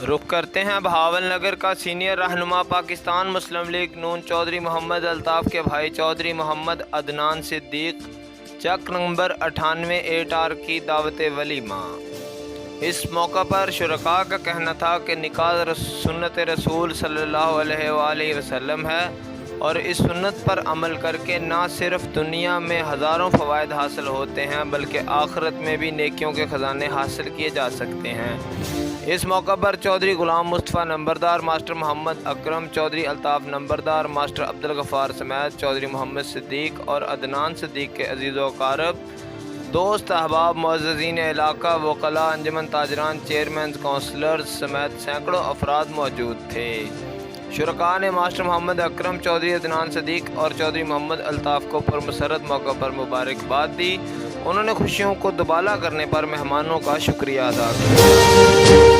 रुख करते हैं बहावल नगर का। सीनियर रहनुमा पाकिस्तान मुस्लिम लीग नून चौधरी मोहम्मद अल्ताफ़ के भाई चौधरी मोहम्मद अदनान सिद्दीक चक नंबर 98 8R की दावत वलीमा। इस मौका पर शुरका का कहना था कि निकाह सुन्नत रसूल सल्लल्लाहु अलैहि वसल्लम है और इस सुन्नत पर अमल करके ना सिर्फ दुनिया में हज़ारों फ़वाइद हासिल होते हैं बल्कि आखिरत में भी नेकियों के ख़जाने हासिल किए जा सकते हैं। इस मौका पर चौधरी गुलाम मुस्तफ़ा नंबरदार, मास्टर मोहम्मद अकरम, चौधरी अल्ताफ़ नंबरदार, मास्टर अब्दुल गफ़ार समेत चौधरी मोहम्मद सिद्दीक और अदनान सिद्दीक के अजीज़ व अक़ारब, दोस्त, अहबाब, मुअज़्ज़िज़ीन इलाका, वकला, अंजुमन ताजरान, चेयरमैन, काउंसलर्स समेत सैकड़ों अफराद मौजूद थे। शुरका ने मास्टर मोहम्मद अकरम, चौधरी अदनान सिद्दीक और चौधरी मोहम्मद अल्ताफ़ को पुरमसरत मौका पर मुबारकबाद दी। उन्होंने खुशियों को दुबाला करने पर मेहमानों का शुक्रिया अदा किया।